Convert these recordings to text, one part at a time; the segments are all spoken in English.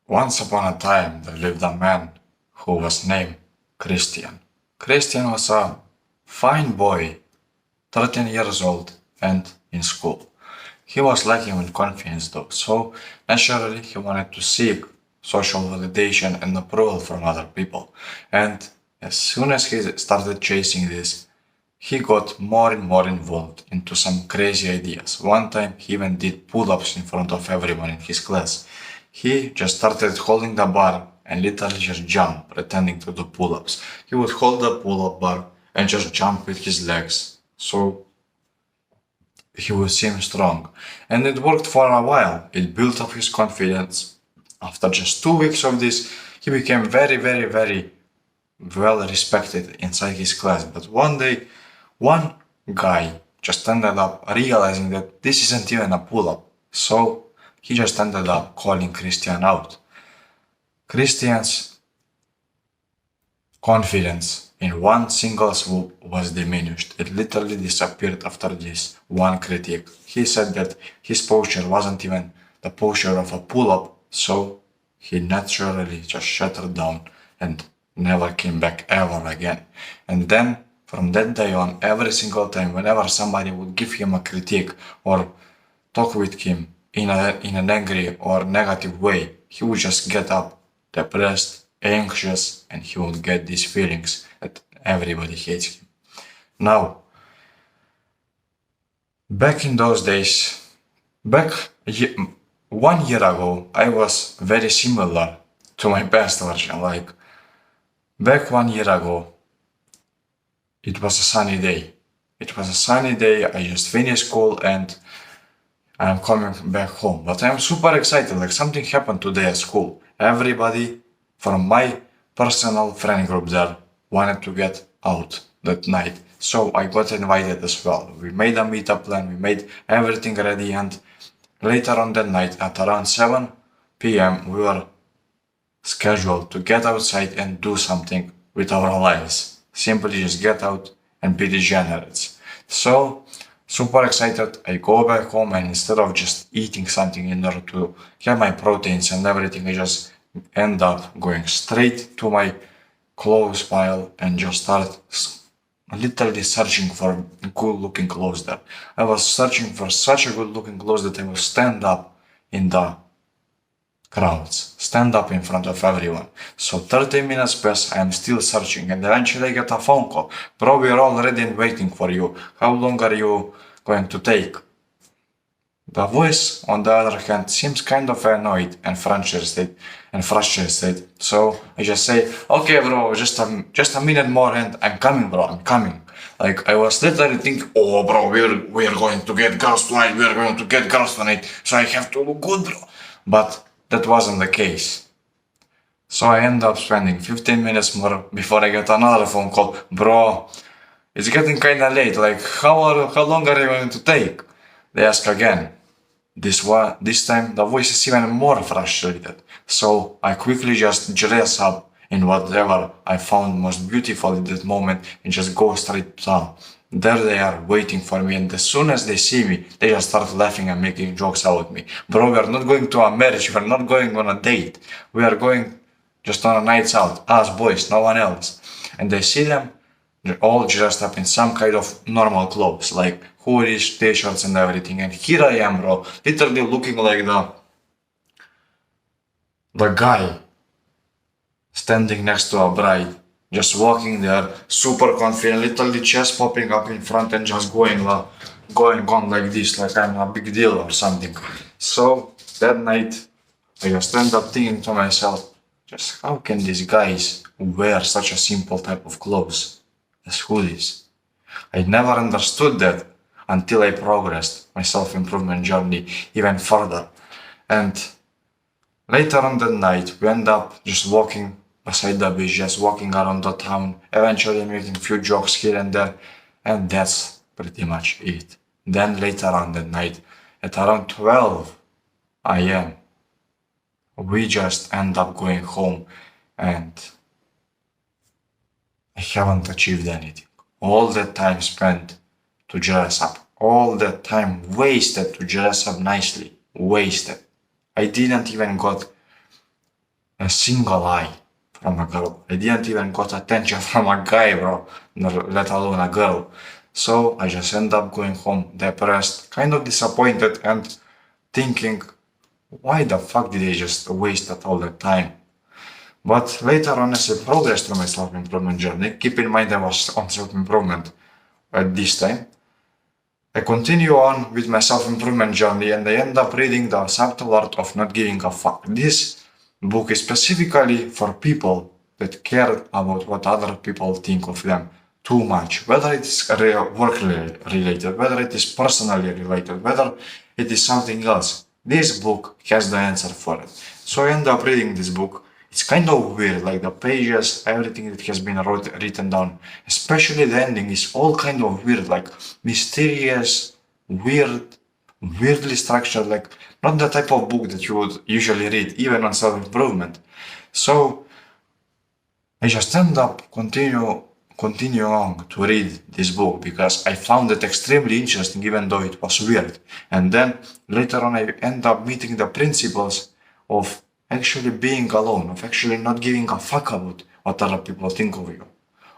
Once upon a time there lived a man who was named Christian. Christian was a fine boy, 13 years old and in school. He was lacking in confidence though, so naturally he wanted to seek social validation and approval from other people. And as soon as he started chasing this, he got more and more involved into some crazy ideas. One time he even did pull-ups in front of everyone in his class. He just started holding the bar and literally just jump, pretending to do pull-ups. He would hold the pull-up bar and just jump with his legs. So he would seem strong. And it worked for a while. It built up his confidence. After just 2 weeks of this, he became very well respected inside his class. But one day, one guy just ended up realizing that this isn't even a pull-up. So he just ended up calling Christian out. Christian's confidence in one single swoop was diminished. It literally disappeared after this one critique. He said that his posture wasn't even the posture of a pull-up, so he naturally just shuttered down and never came back ever again. And then from that day on, every single time, whenever somebody would give him a critique or talk with him in an angry or negative way, he would just get up, depressed, anxious, and he would get these feelings that everybody hates him. Now, back in those days, 1 year ago, I was very similar to my past version. Like, back 1 year ago, it was a sunny day. It was a sunny day, I just finished school and I'm coming back home. But I'm super excited, like something happened today at school. Everybody from my personal friend group there wanted to get out that night. So I got invited as well. We made a meetup plan, we made everything ready, and later on that night at around 7 p.m. we were scheduled to get outside and do something with our lives. Simply just get out and be degenerates. So, super excited, I go back home and instead of just eating something in order to have my proteins and everything, I just end up going straight to my clothes pile and just start literally searching for good looking clothes there. I was searching for such a good looking clothes that I would stand up in the crowds, stand up in front of everyone. So 30 minutes pass, I am still searching, and eventually I get a phone call. Bro, we are all ready and waiting for you. How long are you going to take? The voice, on the other hand, seems kind of annoyed and frustrated. So I just say, okay, bro, just a minute more, and I'm coming, bro. I'm coming. Like I was literally thinking, oh, bro, we're going to get girls tonight. We're going to get girls tonight. So I have to look good, bro. But that wasn't the case. So I end up spending 15 minutes more before I get another phone call. Bro, it's getting kinda late. Like, how long are you going to take? They ask again. This time the voice is even more frustrated. So I quickly just dress up in whatever I found most beautiful in that moment and just go straight down. There they are waiting for me, and as soon as they see me, they just start laughing and making jokes about me. Bro, we are not going to a marriage, we are not going on a date. We are going just on a night out, us boys, no one else. And I see them all dressed up in some kind of normal clothes, like hoodies, t-shirts and everything. And here I am, bro, literally looking like the guy standing next to a bride, just walking there, super confident, literally chest popping up in front and just going on like this, like I'm a big deal or something. So that night, I just end up thinking to myself, just how can these guys wear such a simple type of clothes as hoodies? I never understood that until I progressed my self-improvement journey even further. And later on that night, we end up just walking beside the beach, just walking around the town, eventually making a few jokes here and there, and that's pretty much it. Then later on that night, at around 12 a.m., we just end up going home, and I haven't achieved anything. All that time spent to dress up, all that time wasted to dress up nicely, wasted. I didn't even got a single eye from a girl. I didn't even got attention from a guy, bro, let alone a girl. So I just end up going home depressed, kind of disappointed, and thinking, why the fuck did I just waste all that time? But later on, as I progressed through my self-improvement journey, keep in mind I was on self-improvement at this time, I continue on with my self-improvement journey and I end up reading The Subtle Art of Not Giving a Fuck. This book is specifically for people that care about what other people think of them too much, whether it is work related, whether it is personally related, whether it is something else. This book has the answer for it. So I end up reading this book. It's kind of weird, like the pages, everything that has been written down, especially the ending is all kind of weird, like mysterious, weirdly structured, like not the type of book that you would usually read, even on self-improvement. So I just end up continuing to read this book because I found it extremely interesting, even though it was weird. And then later on, I end up meeting the principles of actually being alone, of actually not giving a fuck about what other people think of you,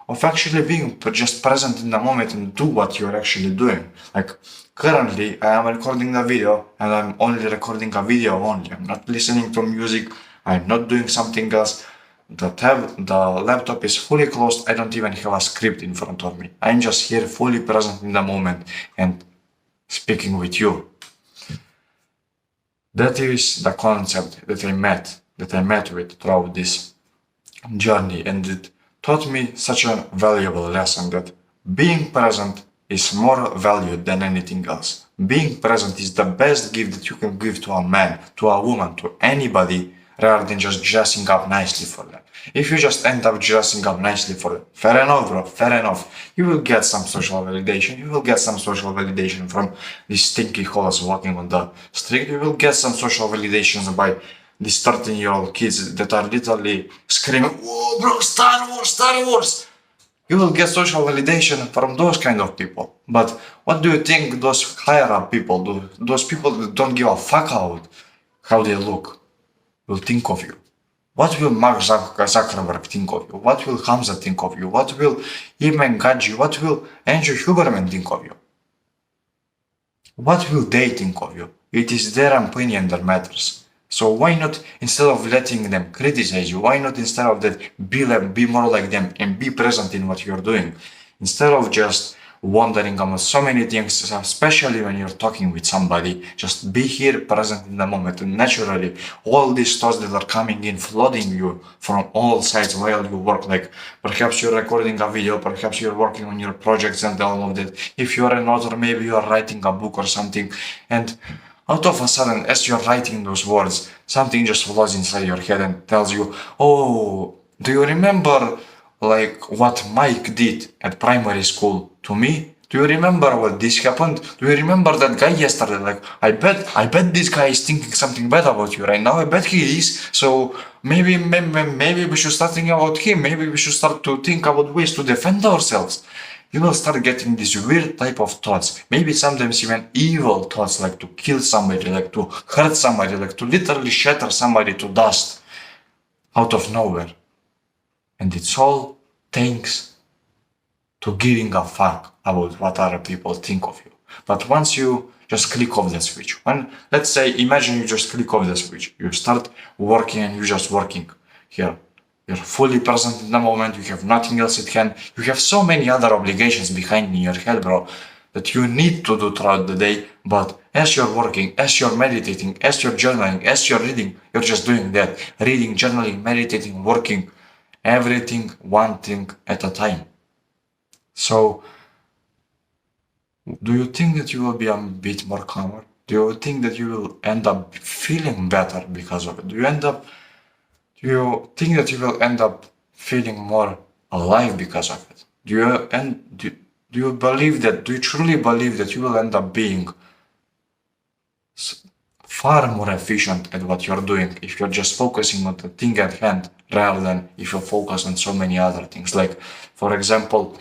of actually being just present in the moment and do what you're actually doing. Like currently, I am recording a video and I'm only recording a video only. I'm not listening to music. I'm not doing something else. The laptop is fully closed. I don't even have a script in front of me. I'm just here fully present in the moment and speaking with you. That is the concept that I met with throughout this journey, and it taught me such a valuable lesson that being present is more valued than anything else. Being present is the best gift that you can give to a man, to a woman, to anybody, rather than just dressing up nicely for them. If you just end up dressing up nicely for them, fair enough, bro, fair enough. You will get some social validation. You will get some social validation from these stinky hoes walking on the street. You will get some social validations by these 13-year-old kids that are literally screaming, "Whoa, bro, Star Wars, Star Wars!" You will get social validation from those kind of people. But what do you think those higher up people do? Those people that don't give a fuck about how they look will think of you. What will Mark Zuckerberg think of you? What will Hamza think of you? What will Iman Gadji? What will Andrew Huberman think of you? What will they think of you? It is their opinion that matters. So why not, instead of letting them criticize you, why not instead of that be more like them and be present in what you're doing? Instead of just wondering about so many things, especially when you're talking with somebody, just be here present in the moment. And naturally, all these thoughts that are coming in, flooding you from all sides while you work, like perhaps you're recording a video, perhaps you're working on your projects and all of that. If you're an author, maybe you're writing a book or something. And out of a sudden, as you're writing those words, something just flows inside your head and tells you, "Oh, do you remember like what Mike did at primary school to me? Do you remember what this happened? Do you remember that guy yesterday? Like, I bet this guy is thinking something bad about you right now. I bet he is. So maybe we should start thinking about him. Maybe we should start to think about ways to defend ourselves." You will start getting these weird type of thoughts. Maybe sometimes even evil thoughts, like to kill somebody, like to hurt somebody, like to literally shatter somebody to dust out of nowhere. And it's all thanks to giving a fuck about what other people think of you. But once you just click off the switch, let's say, imagine you just click off the switch, you start working and you're just working here. You're fully present in the moment, you have nothing else at hand, you have so many other obligations behind in your head, bro, that you need to do throughout the day, but as you're working, as you're meditating, as you're journaling, as you're reading, you're just doing that. Reading, journaling, meditating, working, everything, one thing at a time. So, do you think that you will be a bit more calmer? Do you think that you will end up feeling better because of it? Do you think that you will end up feeling more alive because of it? Do you believe that? Do you truly believe that you will end up being far more efficient at what you're doing if you're just focusing on the thing at hand rather than if you focus on so many other things? Like, for example,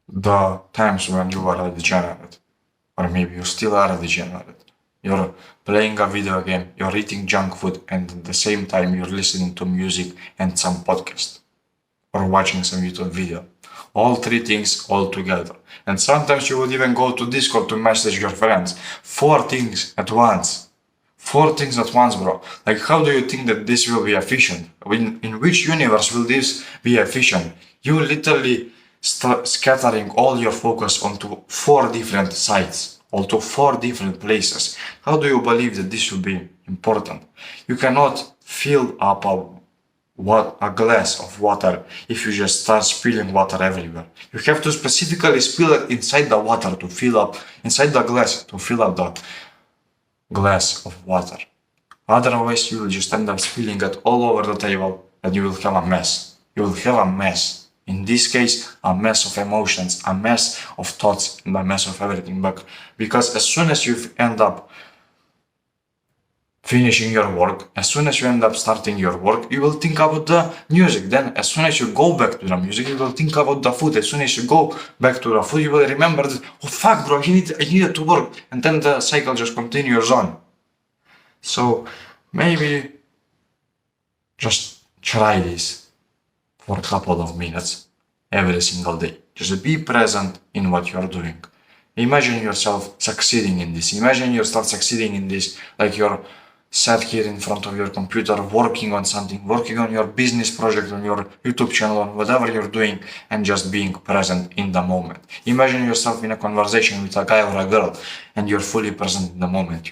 the times when you were a degenerate, or maybe you still are a degenerate, You're playing a video game, you're eating junk food, and at the same time you're listening to music and some podcast or watching some YouTube video. All three things all together. And sometimes you would even go to Discord to message your friends. 4 things at once. 4 things at once, bro. Like, how do you think that this will be efficient? In which universe will this be efficient? You literally start scattering all your focus onto 4 different sites, onto 4 different places. How do you believe that this will be important? You cannot fill up a glass of water if you just start spilling water everywhere. You have to specifically spill it inside the water to fill up, inside the glass to fill up the glass of water. Otherwise, you will just end up spilling it all over the table and you will have a mess. You will have a mess. In this case, a mess of emotions, a mess of thoughts, and a mess of everything. But because as soon as you end up finishing your work, as soon as you end up starting your work, you will think about the music. Then as soon as you go back to the music, you will think about the food. As soon as you go back to the food, you will remember that, oh fuck bro, I needed to work. And then the cycle just continues on. So maybe just try this for a couple of minutes every single day. Just be present in what you're doing. Imagine yourself succeeding in this. Imagine yourself succeeding in this, like you're sat here in front of your computer working on something, working on your business project, on your YouTube channel, on whatever you're doing, and just being present in the moment. Imagine yourself in a conversation with a guy or a girl, and you're fully present in the moment.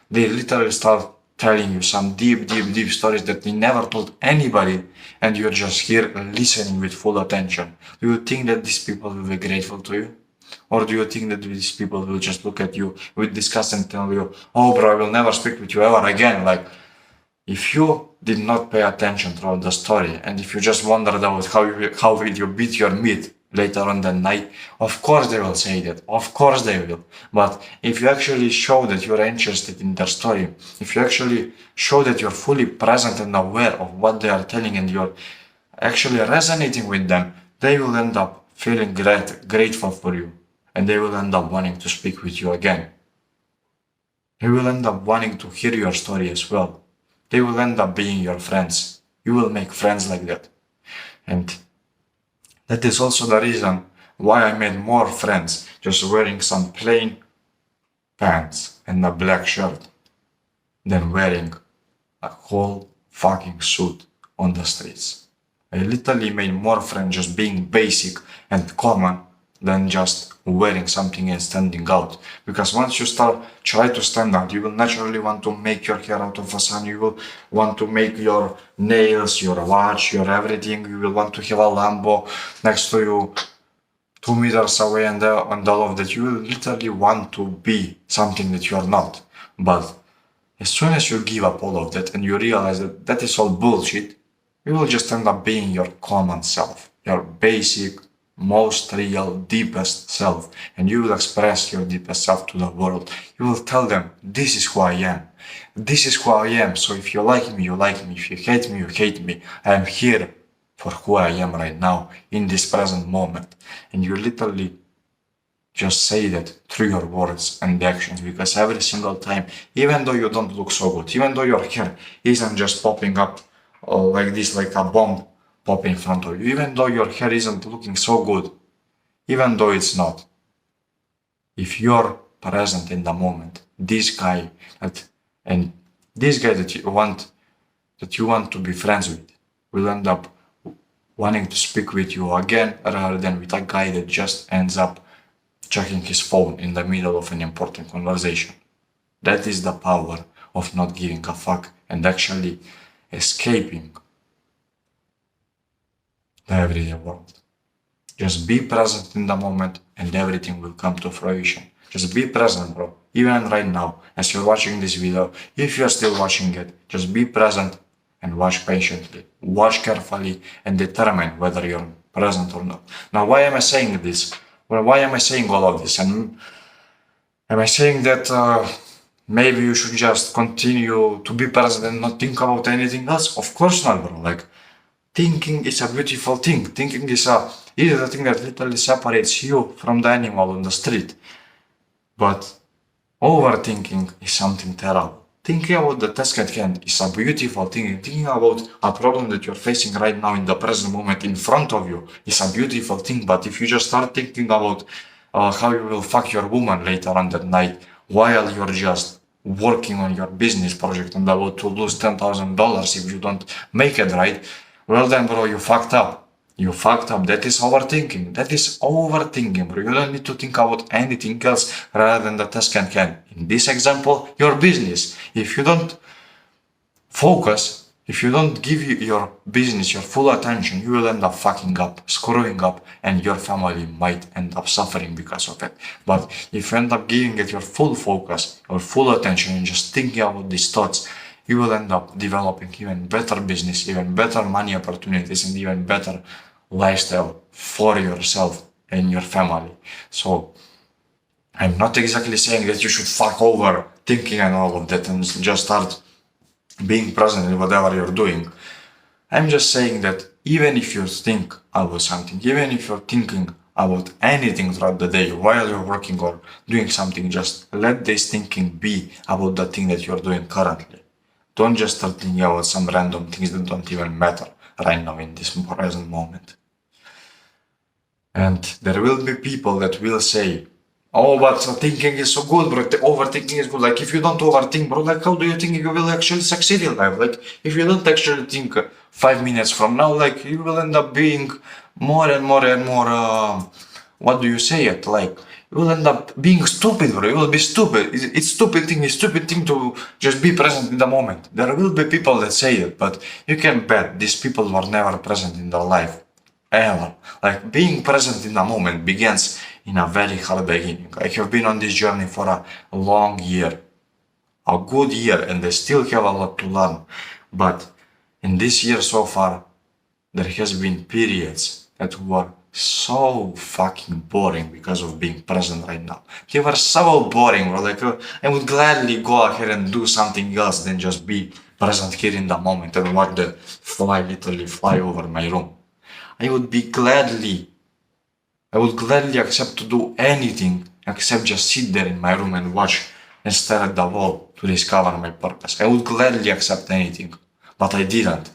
They literally start telling you some deep stories that they never told anybody, and you're just here listening with full attention. Do you think that these people will be grateful to you? Or do you think that these people will just look at you with disgust and tell you, oh bro, I will never speak with you ever again? Like, if you did not pay attention throughout the story, and if you just wondered about how will you beat your meat later on that night, of course they will say that. Of course they will. But if you actually show that you're interested in their story, if you actually show that you're fully present and aware of what they are telling and you're actually resonating with them, they will end up feeling grateful for you. And they will end up wanting to speak with you again. They will end up wanting to hear your story as well. They will end up being your friends. You will make friends like that. And that is also the reason why I made more friends just wearing some plain pants and a black shirt than wearing a whole fucking suit on the streets. I literally made more friends just being basic and common than just wearing something and standing out. Because once you try to stand out, you will naturally want to make your hair out of a sun, you will want to make your nails, your watch, your everything, you will want to have a Lambo next to you 2 meters away and all of that. You will literally want to be something that you are not. But as soon as you give up all of that and you realize that that is all bullshit, you will just end up being your common self, your basic, most real, deepest self, and you will express your deepest self to the world. You will tell them, this is who I am. This is who I am. So if you like me, you like me. If you hate me, you hate me. I am here for who I am right now, in this present moment. And you literally just say that through your words and actions, because every single time, even though you don't look so good, even though your hair isn't just popping up like this, like a bomb pop in front of you, even though your hair isn't looking so good, even though it's not, if you're present in the moment, this guy that you want to be friends with will end up wanting to speak with you again, rather than with a guy that just ends up checking his phone in the middle of an important conversation. That is the power of not giving a fuck and actually escaping the everyday world. Just be present in the moment and everything will come to fruition. Just be present, bro. Even right now, as you're watching this video, if you're still watching it, just be present and watch patiently. Watch carefully and determine whether you're present or not. Now, why am I saying this? Well, why am I saying all of this? And am I saying that maybe you should just continue to be present and not think about anything else? Of course not, bro. Like, thinking is a beautiful thing. Thinking is the thing that literally separates you from the animal on the street. But Overthinking is something terrible. Thinking about the task at hand is a beautiful thing. Thinking about a problem that you're facing right now in the present moment in front of you is a beautiful thing. But if you just start thinking about how you will fuck your woman later on that night while you're just working on your business project and about to lose $10,000 if you don't make it right, well then, bro, you fucked up. You fucked up. That is overthinking. That is overthinking, bro. You don't need to think about anything else rather than the task at hand. In this example, your business. If you don't focus, if you don't give your business your full attention, you will end up fucking up, screwing up, and your family might end up suffering because of it. But if you end up giving it your full focus, your full attention, and just thinking about these thoughts, you will end up developing even better business, even better money opportunities, and even better lifestyle for yourself and your family. So I'm not exactly saying that you should fuck over thinking and all of that and just start being present in whatever you're doing. I'm just saying that even if you think about something, even if you're thinking about anything throughout the day while you're working or doing something, just let this thinking be about the thing that you're doing currently. Don't just start thinking about some random things that don't even matter right now in this present moment. And there will be people that will say, oh, but thinking is so good, bro. Overthinking is good. Like, if you don't overthink, bro, like, how do you think you will actually succeed in life? Like, if you don't actually think 5 minutes from now, like, you will end up being more and more and more, what do you say it? Like, you will end up being stupid, bro. You will be stupid. It's stupid thing to just be present in the moment. There will be people that say it, but you can bet these people were never present in their life. Ever. Like, being present in the moment begins in a very hard beginning. I have been on this journey for a long year, a good year, and I still have a lot to learn. But in this year so far, there has been periods that were so fucking boring because of being present right now. They were so boring, bro. Like, I would gladly go ahead and do something else than just be present here in the moment and watch the fly literally fly over my room. I would gladly accept to do anything except just sit there in my room and watch and stare at the wall to discover my purpose. I would gladly accept anything, but I didn't.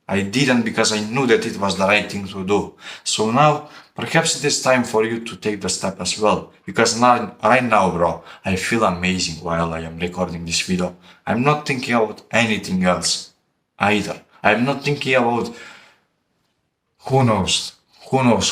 I didn't because I knew that it was the right thing to do. So now, perhaps it is time for you to take the step as well. Because now, right now, bro, I feel amazing while I am recording this video. I'm not thinking about anything else either. I'm not thinking about who knows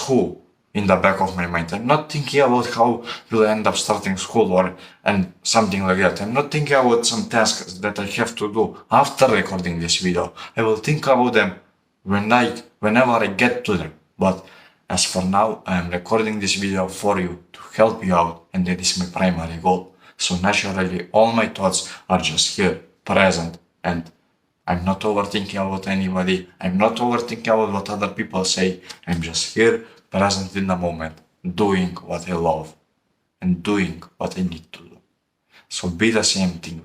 who in the back of my mind. I'm not thinking about how will I end up starting school and something like that. I'm not thinking about some tasks that I have to do after recording this video. I will think about them whenever I get to them. But as for now, I am recording this video for you to help you out, and that is my primary goal. So naturally, all my thoughts are just here, present, and I'm not overthinking about anybody. I'm not overthinking about what other people say. I'm just here, present in the moment, doing what I love and doing what I need to do. So be the same thing.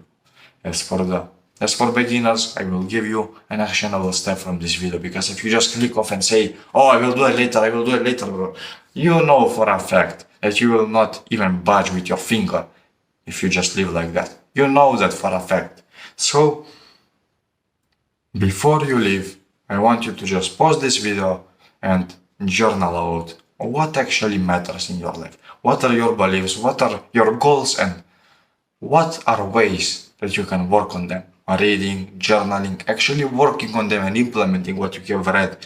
As for beginners, I will give you an actionable step from this video, because if you just click off and say, oh, I will do it later, bro, you know for a fact that you will not even budge with your finger if you just live like that. You know that for a fact. So, before you leave, I want you to just pause this video and journal out what actually matters in your life. What are your beliefs? What are your goals? And what are ways that you can work on them? Reading, journaling, actually working on them and implementing what you have read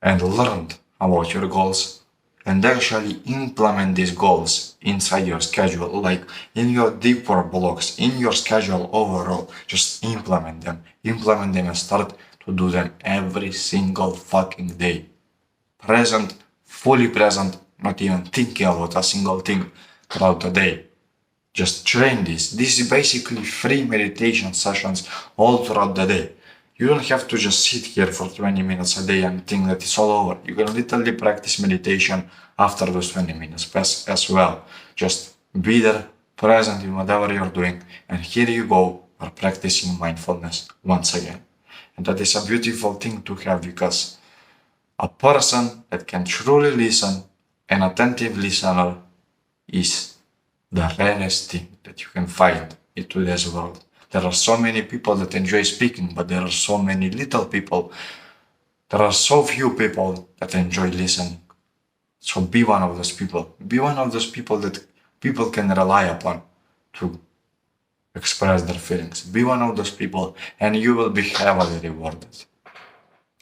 and learned about your goals, and actually implement these goals inside your schedule, like in your deeper blocks, in your schedule overall. Just implement them and start to do them every single fucking day. Present, fully present, not even thinking about a single thing throughout the day. Just train this. This is basically free meditation sessions all throughout the day. You don't have to just sit here for 20 minutes a day and think that it's all over. You can literally practice meditation after those 20 minutes as well. Just be there, present in whatever you're doing, and here you go, are practicing mindfulness once again. And that is a beautiful thing to have, because a person that can truly listen, an attentive listener, is the rarest thing that you can find in today's world. There are so many people that enjoy speaking, but there are so many little people. There are so few people that enjoy listening. So be one of those people. Be one of those people that people can rely upon to express their feelings. Be one of those people, and you will be heavily rewarded.